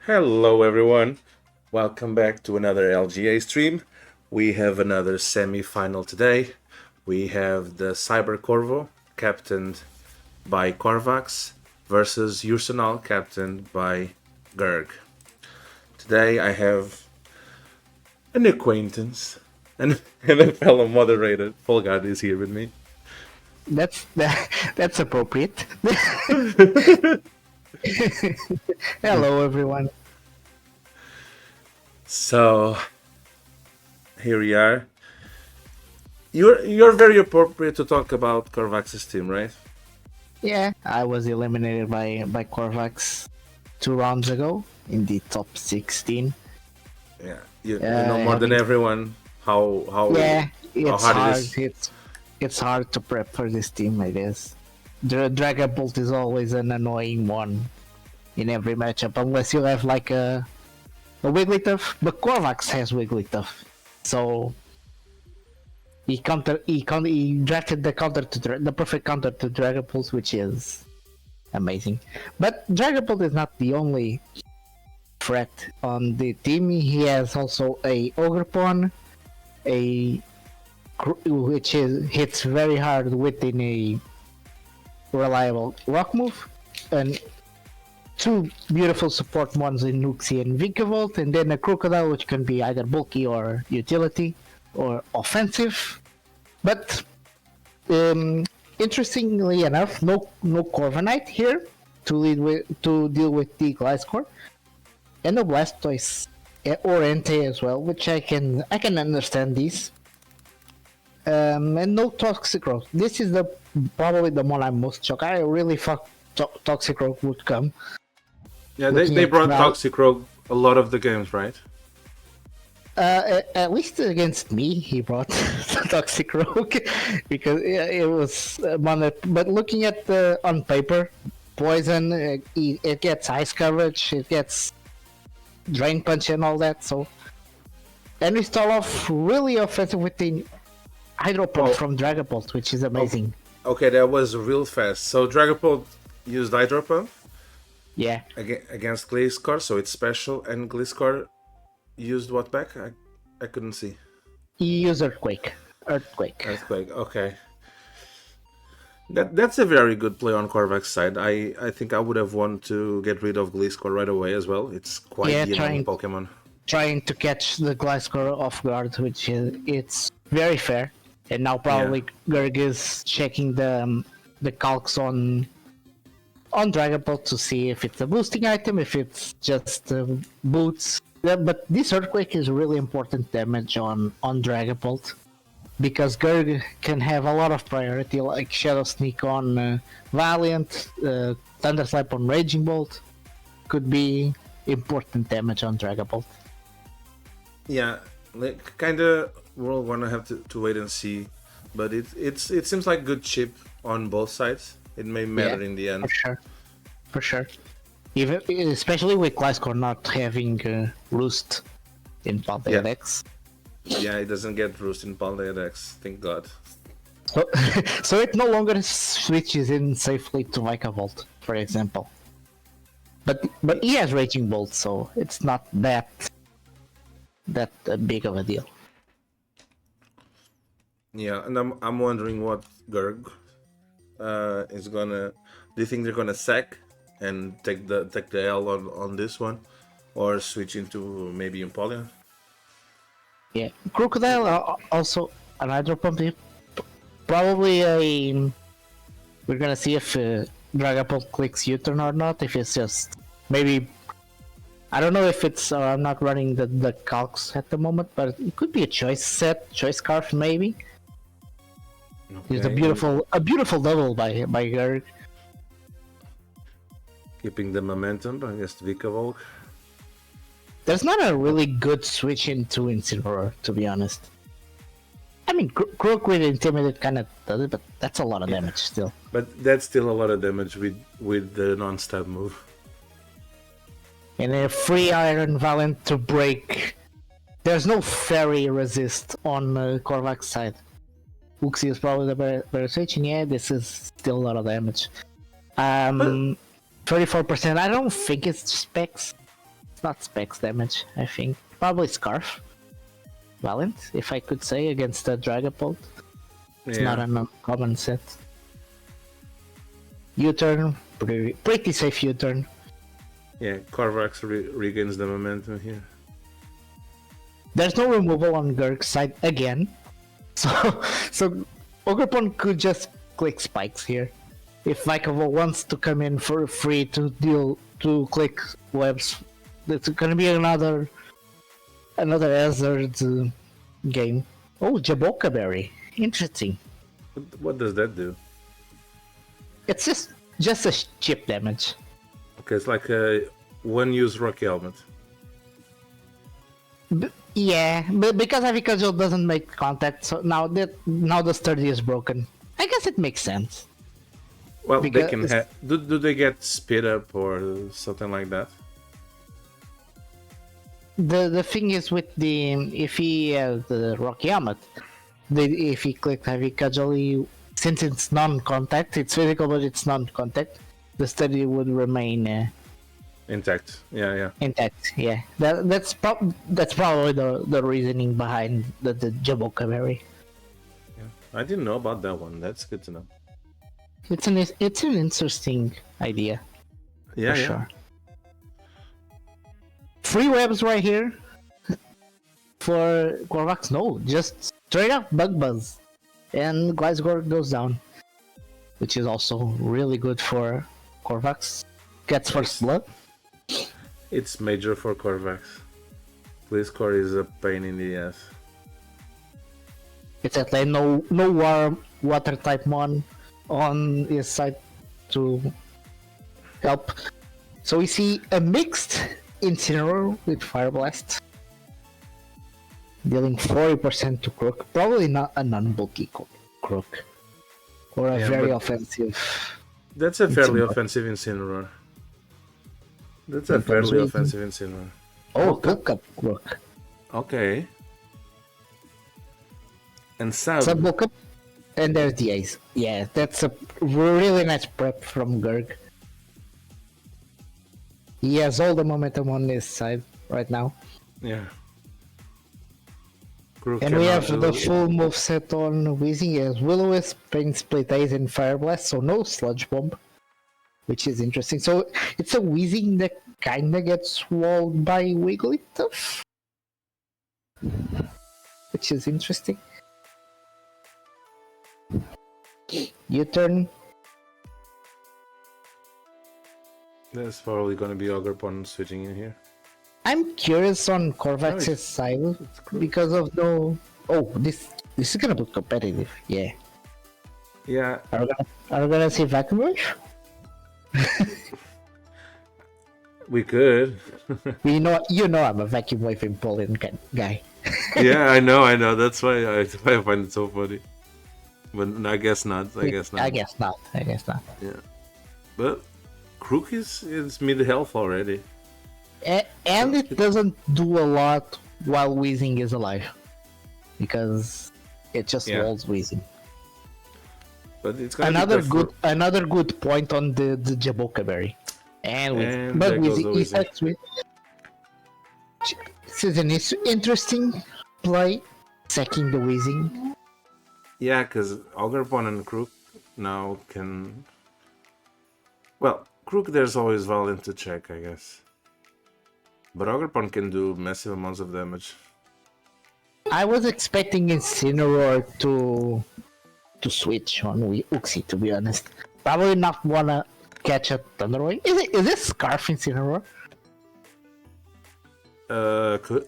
Hello, everyone. Welcome back to another LGA stream. We have another semi-final today. We have the Cyber Corvo, captained by Korvax, versus Ursanal, captained by Gerg. Today I have an acquaintance and, and a fellow moderator. Polgard is here with me. That's appropriate. Hello, everyone. So here we are. You're very appropriate to talk about Korvax's team, right? Yeah, I was eliminated by Korvax 2 rounds ago in the top 16. Yeah, you know more than Having everyone yeah, how it's hard it hard. is. It's hard to prep for this team, I guess. The Dragon Bolt is always an annoying one in every matchup, unless you have like a Wigglytuff. But Korvax has Wigglytuff, so he drafted the the perfect counter to Dragapult, which is amazing. But Dragapult is not the only threat on the team. He has also a Ogrepon, which hits very hard within a reliable rock move, and two beautiful support ones in Nuxie and Vikavolt, and then a Crocodile, which can be either bulky or utility or offensive. But interestingly enough, no Corviknight here to deal with the Gliscor, and no Blastoise or Entei as well, which I can understand these. And no Toxicroak. This is probably the one I'm most shocked. I really thought Toxicroak would come. Yeah, they brought Toxicroak a lot of the games, right? At least against me, he brought Toxicroak because it was but looking at the on paper, poison it gets ice coverage, it gets drain punch and all that. So, and we start off really offensive with the Hydro Pump from Dragapult, which is amazing. Okay, that was real fast. So Dragapult used Hydro Pump. Yeah. Against Gliscor, so it's special, and Gliscor used what back? I couldn't see. He used Earthquake. Earthquake. Okay. That's a very good play on Korvac's side. I think I would have wanted to get rid of Gliscor right away as well. It's quite the annoying Pokemon. Trying to catch the Gliscor off guard, which it's very fair. And now probably Gerg is checking the calcs on Dragapult to see if it's a boosting item, if it's just boots. Yeah, but this Earthquake is really important damage on Dragapult, because Gerg can have a lot of priority, like Shadow Sneak on Valiant, Thunderslap on Raging Bolt, could be important damage on Dragapult. Yeah, like, kinda we're gonna have to wait and see, but it seems like good chip on both sides. It may matter in the end. For sure. Even especially with Gliscor not having Roost in Paldeadex. Yeah, it doesn't get Roost in Paldeadex, thank God. So it no longer switches in safely to Vikavolt, for example. But he has Raging Bolt, so it's not that big of a deal. Yeah, and I'm wondering what Gerg is gonna. Do you think they're gonna sack and take the L on this one, or switch into maybe Empoleon? Yeah, Crocodile also an Hydro Pump. Probably we're gonna see if Dragapult clicks U-turn or not. If it's just maybe, I don't know if it's. I'm not running the calcs at the moment, but it could be a choice scarf maybe. Okay. It's a beautiful double by Gerg. Keeping the momentum against Vikavolt. There's not a really good switch into Incineroar, to be honest. I mean, Croak with Intimidate kind of does it, but that's a lot of damage still. But that's still a lot of damage with the non-stab move. And a free Iron Valiant to break. There's no Fairy resist on Korvac's side. Uxie is probably the better switch, and yeah, this is still a lot of damage. 34%, I don't think it's specs. not specs damage, I think. Probably Scarf. Valiant, if I could say, against the Dragapult. It's not an uncommon set. U-turn, pretty safe U-turn. Yeah, Korvax regains the momentum here. There's no removal on Gerg's side again. So Ogerpon could just click spikes here. If Vikavolt wants to come in for free to click webs, it's gonna be another hazard game. Oh, Jaboka Berry. Interesting. What does that do? It's just a chip damage. Okay, it's like a one-use Rocky Helmet. Yeah, but because Avicajal doesn't make contact, so now the sturdy is broken. I guess it makes sense. Well, because they can have. Do they get speed up or something like that? The thing is with if he has the Rocky Helmet, if he clicked Avicajal, since it's non-contact, it's physical but it's non-contact, the study would remain intact. Yeah. Intact. Yeah. That's probably the reasoning behind the Jaboka Berry. Yeah, I didn't know about that one. That's good to know. It's an interesting idea. Yeah, sure. Free webs right here for Korvax. No, just straight up Bug Buzz, and Gliscor goes down, which is also really good for Korvax. Gets first blood. It's major for Korvax. Gliscor is a pain in the ass. It's at like no water type mon on his side to help. So we see a mixed Incineroar with Fire Blast, dealing 40% to Crook. Probably not a non-bulky Crook, or a very offensive. That's a fairly offensive Incineroar. That's a fairly offensive Incineroar. Oh, Cook Up Crook. Okay. And Sub Bulk Up. And there's the Ace. Yeah, that's a really nice prep from Gerg. He has all the momentum on his side right now. Yeah. And we have the full moveset on Weezing as Will-O-Wisp, Pain Split Ace, and Fire Blast, so no Sludge Bomb, which is interesting. So it's a Weezing that kinda gets walled by Wigglytuff, which is interesting. U-turn. That's probably gonna be Ogerpon switching in here. I'm curious on Korvax's side because of no. Oh, this is gonna be competitive. Yeah. Yeah. Are we gonna see Vacuum Rush? We could. you know I'm a vacuum wave Poland guy. Yeah, I know. That's why I find it so funny. But I guess not. I guess not. Yeah. But Crook is mid health already. And it doesn't do a lot while Weezing is alive. Because it just walls Weezing. But it's another good point on the Jaboka Berry. And Weezing effects with. This is an interesting play, sacking the Weezing. Yeah, because Ogerpon and Crook now can. Well, Crook there's always Valiant to check, I guess. But Ogerpon can do massive amounts of damage. I was expecting Incineroar to switch on Uxie, to be honest. Probably not wanna catch a Thunder Wave. Is it Scarf Incineroar?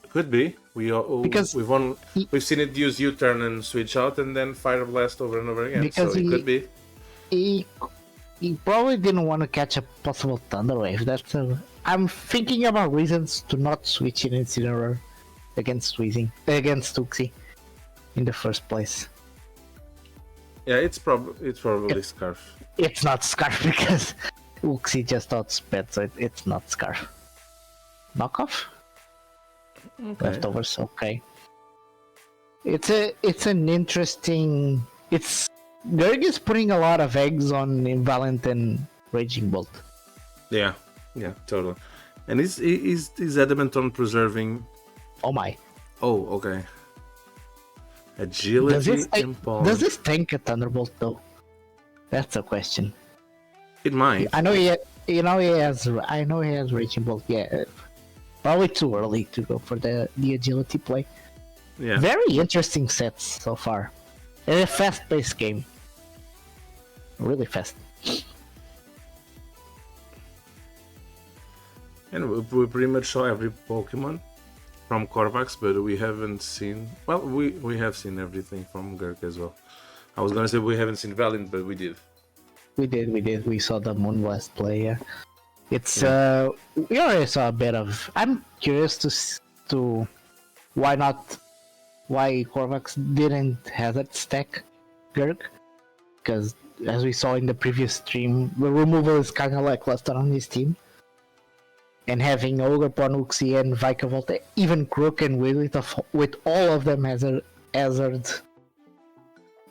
Could be. We've seen it use U-turn and switch out, and then Fire Blast over and over again. Because so it could be. He probably didn't want to catch a possible Thunder Wave. I'm thinking about reasons to not switch in Incineroar against Uxie in the first place. Yeah, it's probably Scarf. It's not Scarf because Uxie just outsped, so it's not Scarf. Knockoff? Okay. Leftovers, okay. It's an interesting. Gerg is putting a lot of eggs on Invalent and Raging Bolt. Yeah, totally. And is adamant on preserving. Oh my. Oh, okay. Agility impulse. Does this tank a Thunderbolt though? That's a question. It might. I know he has Raging Bolt. Yeah, probably too early to go for the agility play. Yeah. Very interesting sets so far. It's a fast-paced game. Really fast. And we pretty much saw every Pokemon from Korvax, but we haven't seen... Well, we have seen everything from Gerg as well. I was gonna say we haven't seen Valiant, but we did. We did. We saw the Moonblast play, yeah. It's, we already saw a bit of... I'm curious to why Korvax didn't hazard stack Gerg, because as we saw in the previous stream, the removal is kind of lackluster on his team. And having Ogerpon, Uxie, and Vikavolt, even Crook and Wigglytuff, with all of them hazards,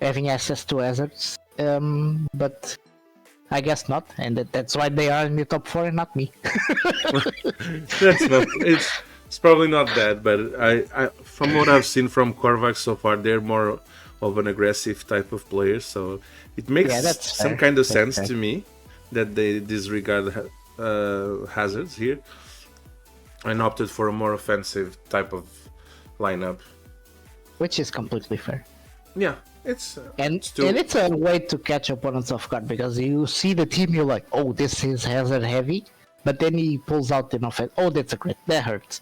having access to hazards. But I guess not, and that's why they are in the top 4 and not me. It's probably not that, but I from what I've seen from Korvax so far, they're more of an aggressive type of player, so it makes some kind of sense to me that they disregard hazards here and opted for a more offensive type of lineup, which is completely fair. Yeah, it's and it's a way to catch opponents off guard, because you see the team, you're like, oh, this is hazard heavy, but then he pulls out an offense. Oh, that's a crit. That hurts.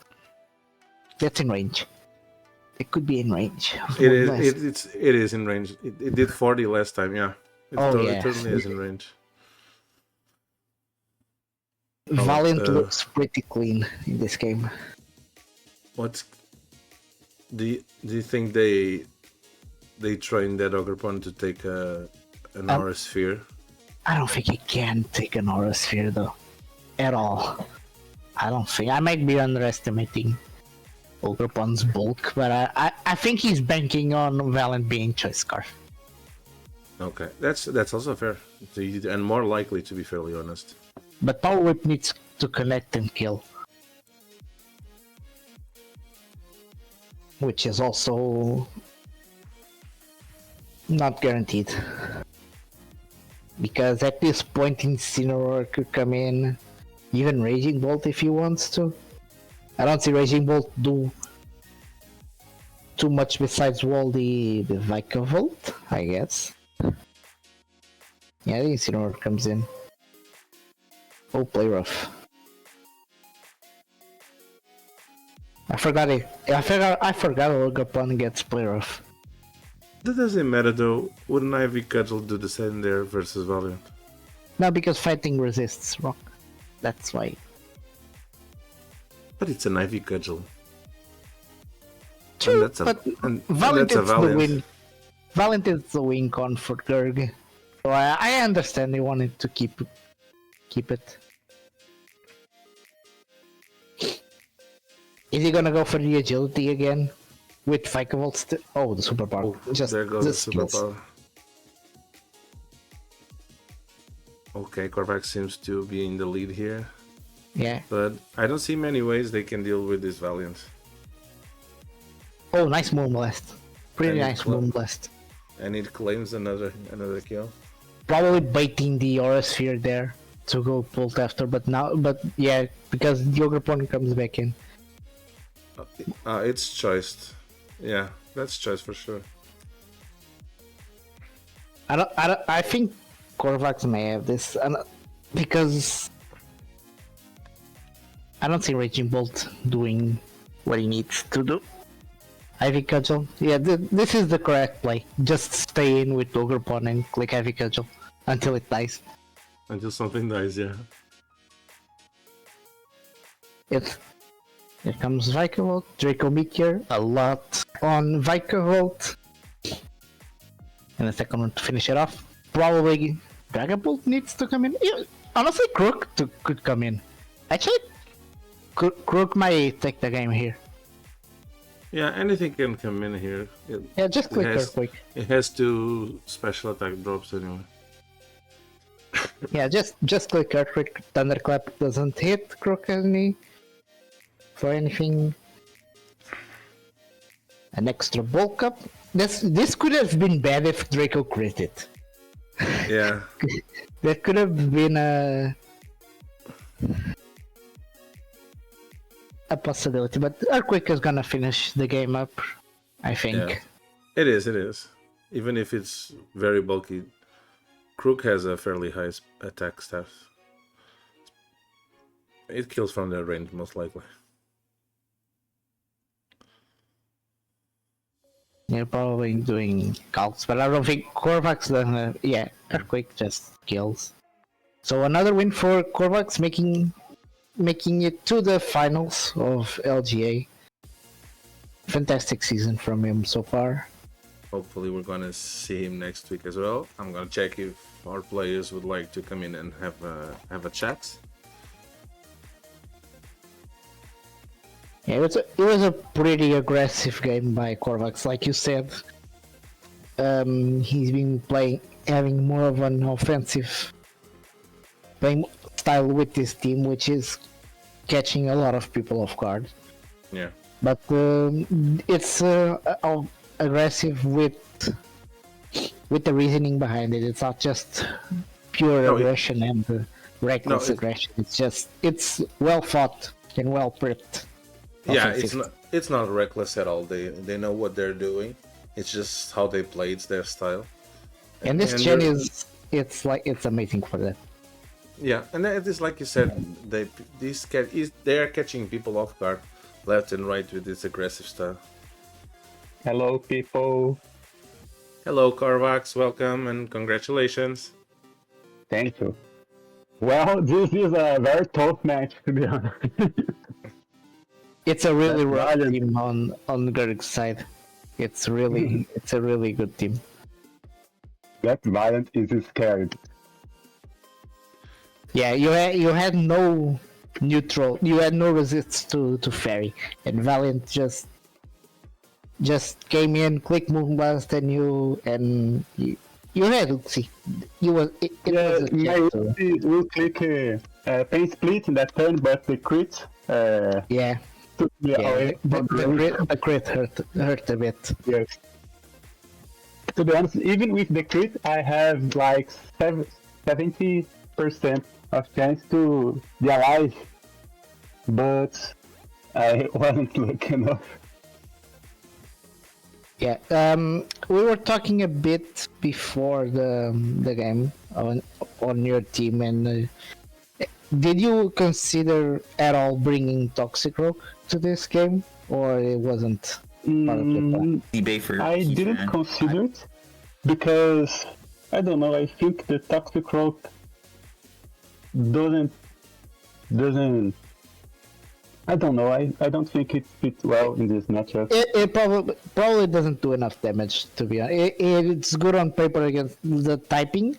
That's in range. It could be in range. It is in range. It did 40 last time. Yeah. It totally is in range. Valiant looks pretty clean in this game. Do you think they trained that Ogerpon to take an Aura Sphere? I don't think he can take an Aura Sphere though, at all. I don't think. I might be underestimating Ogerpon's bulk, but I think he's banking on Valiant being Choice Scarf. Okay, that's also fair, and more likely, to be fairly honest. But Power Whip needs to connect and kill, which is also not guaranteed. Because at this point, Incineroar could come in, even Raging Bolt if he wants to. I don't see Raging Bolt do too much besides wall the Vikavolt, I guess. Yeah, the Incineroar comes in. Oh, play rough. I forgot Ogerpon gets play rough. That doesn't matter though. Wouldn't Ivy Cudgel do the same there versus Valiant? No, because fighting resists rock. That's why. But it's an Ivy Cudgel. True, Valiant is the win. Valiant is the win con for Gerg. So I understand they wanted to keep it. Is he gonna go for the agility again? With Vikavolt oh, the superpower. There goes the superpower. Okay, Korvax seems to be in the lead here. Yeah. But I don't see many ways they can deal with this Valiant. Oh, nice Moonblast. Pretty nice Moonblast. And it claims another kill. Probably baiting the Aura Sphere there to go pulled after, but yeah, because the Ogerpon comes back in. It's choiced. Yeah, that's choice for sure. I think Korvax may have this, because I don't see Raging Bolt doing what he needs to do. Ivy Cudgel, yeah, this is the correct play. Just stay in with Ogerpon and click Ivy Cudgel until it dies. Until something dies, yeah. Here comes Vikavolt, Draco Meteor, a lot on Vikavolt. And the second one to finish it off. Probably Dragon Bolt needs to come in. Yeah, honestly, Crook could come in. Actually, Crook might take the game here. Yeah, anything can come in here. Yeah, just click Earthquake. It has 2 special attack drops anyway. Yeah, just click Earthquake. Thunderclap doesn't hit Crook any for anything. An extra bulk up. This could have been bad if Draco crit it. Yeah. That could have been a possibility, but Earthquake is gonna finish the game up, I think. Yeah. It is. Even if it's very bulky, Crook has a fairly high attack stat. It kills from that range, most likely. You're probably doing calcs, but I don't think Korvax doesn't. Yeah, Earthquake just kills. So another win for Korvax, making it to the finals of LGA. Fantastic season from him so far. Hopefully we're gonna see him next week as well. I'm gonna check if our players would like to come in and have a chat. Yeah, it was a pretty aggressive game by Korvax, like you said. He's been having more of an offensive playing style with this team, which is catching a lot of people off guard. Yeah. But it's aggressive with the reasoning behind it. It's not just pure aggression and reckless aggression. It's well thought and well prepped. Yeah, it's not reckless at all. They know what they're doing. It's just how they play. It's their style. And this gen it's amazing for that. Yeah, and it is like you said. They are catching people off guard, left and right with this aggressive style. Hello, people. Hello, Korvax. Welcome and congratulations. Thank you. Well, this is a very tough match, to be honest. It's a really rough team on Gerg's side. It's a really good team. That Valiant is scared. Yeah, you had no neutral, you had no resist to Fairy, and Valiant just came in, click move blast, and you had Uxie. Was we click pain split in that turn, but the crit. The crit hurt a bit. Yes. To be honest, even with the crit, I have like 70% of chance to be alive, but I wasn't lucky enough. Yeah, we were talking a bit before the game on your team, and did you consider at all bringing Toxicroak to this game, or it wasn't part of the plan? I didn't consider it because I don't know. I think the Toxicroak doesn't. I don't know. I don't think it fits well in this matchup. It probably doesn't do enough damage, to be honest. It's good on paper against the typing,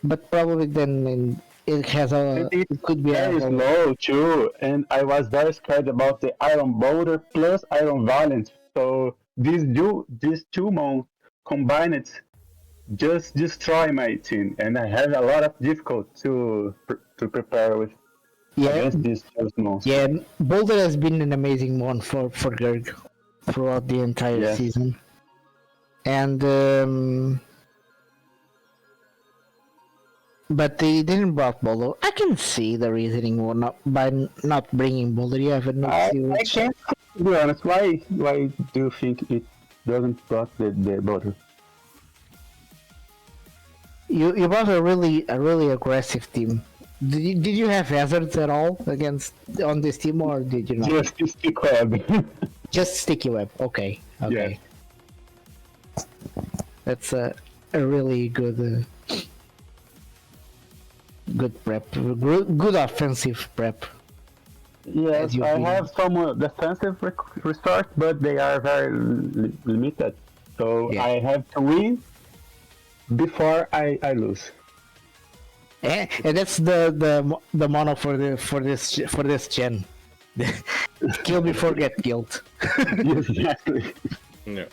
but probably then it could be very slow too. And I was very scared about the Iron Boulder plus Iron Valiant. So these two mon combined just destroy my team, and I have a lot of difficulty to prepare with. Against these monsters. Yeah, Boulder has been an amazing one for Gerg throughout the entire season. And but they didn't brought Boulder. I can see the reasoning by not bringing Boulder. You have I can't be honest. Why do you think it doesn't brought the Boulder? You brought a really aggressive team. Did you have hazards at all on this team, or did you not? Just sticky web. Just sticky web. Okay. Yeah. That's a really good prep. Good offensive prep. Yes, I have some defensive resort, but they are very limited. So I have to win before I lose. And that's the mono for this gen. Kill before get killed. Exactly. Yeah.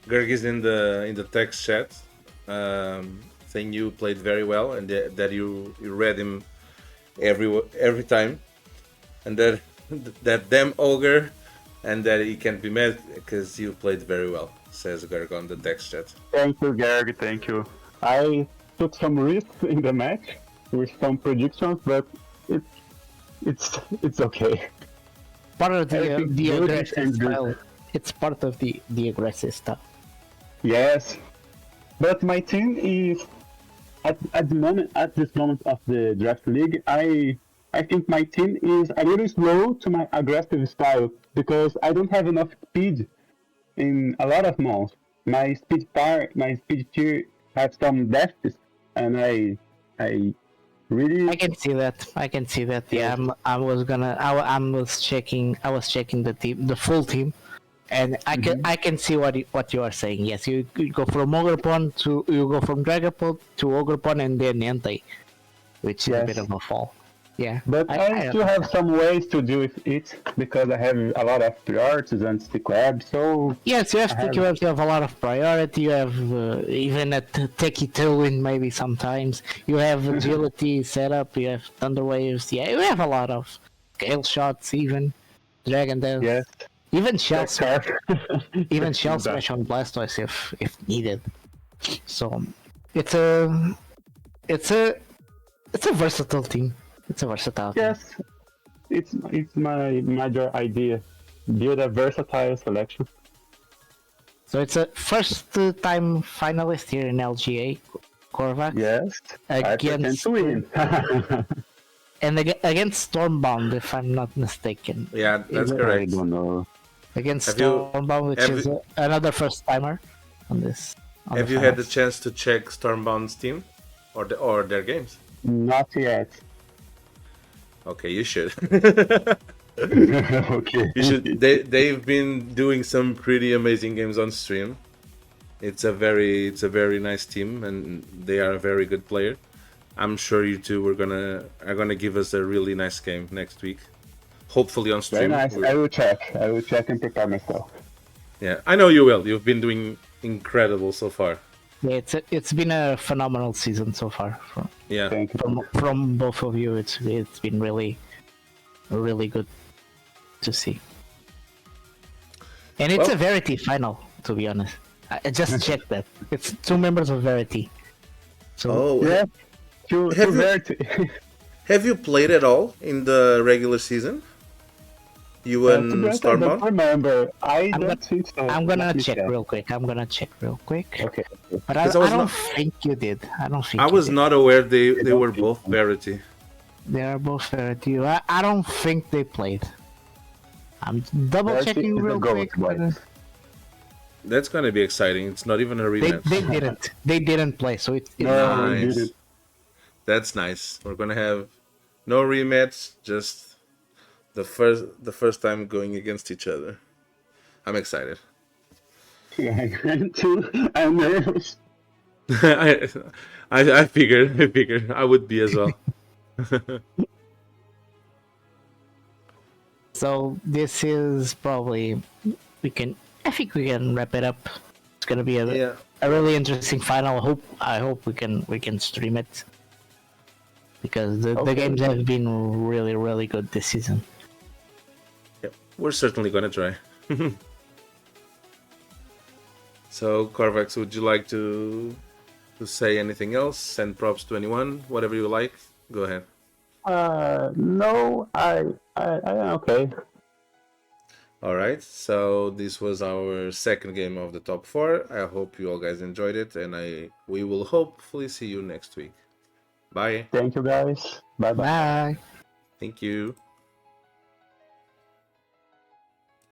Gerg is in the text chat. saying you played very well and that you read him every time, and that that damn ogre, and that he can't be mad because you played very well, says Gerg on the text chat. Thank you, Gerg. Thank you. I took some risks in the match with some predictions, but it's okay. Part of the Everything's good aggressive and good. style. It's part of the aggressive stuff. Yes, but my team is at this moment of the draft league. I think my team is a little slow to my aggressive style because I don't have enough speed in a lot of months. My speed tier have some deficits, and I really I can see that. I can see that. Yeah, I was checking. I was checking the team, the full team, and I can see what you are saying. Yes, you go from Ogrepon to Dragapult to Ogrepon and then Entei, which is a bit of a fall. Yeah, But I still have some ways to do with it because I have a lot of priorities and stick web. So yes, you have you have a lot of priority. You have even a techie tailwind maybe sometimes. You have agility setup. You have thunder waves. Yeah, you have a lot of scale shots even. Dragon Death. yes, Even shell smash. Even shell Exactly. smash on Blastoise if needed. So it's a versatile team. It's a versatile team. yes, it's my major idea. Build a versatile selection. So it's a first time finalist here in LGA, Korvax. Yes, I pretend Against to win. and against Stormbound, if I'm not mistaken. Yeah, that's I correct. don't know. Against Have you- Stormbound, which have is you- another first timer on this. On Have the you had the finals. chance to check Stormbound's team or their games? Not yet. Okay, you should. Okay. You should. They've been doing some pretty amazing games on stream. It's a very nice team, and they are a very good player. I'm sure you two are gonna give us a really nice game next week. Hopefully on Very stream. nice. I will check. I will check and prepare myself. Yeah, I know you will. You've been doing incredible so far. Yeah, it's been a phenomenal season so far Yeah. Thank you. from both of you. It's been really good to see. And it's Well- a Verity final, to be honest. I just checked that. It's 2 members of Verity. So Oh, Yeah. To Have you- Verity. have you played at all in the regular season? You and I don't Stormbound? remember. I I'm don't think so. I'm gonna Let me check real quick. Okay. But I 'Cause I was don't not- think you did. I don't think I you was did. not aware they don't were think both so. Verity. They are both Verity. I don't think they played. I'm double Verity checking is real the goat, quick. boys. But, That's gonna be exciting. It's not even a rematch. they didn't play, so it's No, Nice. we didn't. That's nice. We're gonna have no rematch, just the first time going against each other. I'm excited. I'm too. I'm nervous. I figured I would be as well. So this is probably I think we can wrap it up. It's gonna be Yeah. a really interesting final. I hope we can stream it because the Okay. games have been really good this season. Yep. We're certainly gonna try. So Korvax, would you like to say anything else? Send props to anyone, whatever you like. Go ahead. No, I am okay. All right, so this was our second game of the top 4. I hope you all guys enjoyed it, and we will hopefully see you next week. Bye. Thank you, guys. Bye bye. Bye. Thank you.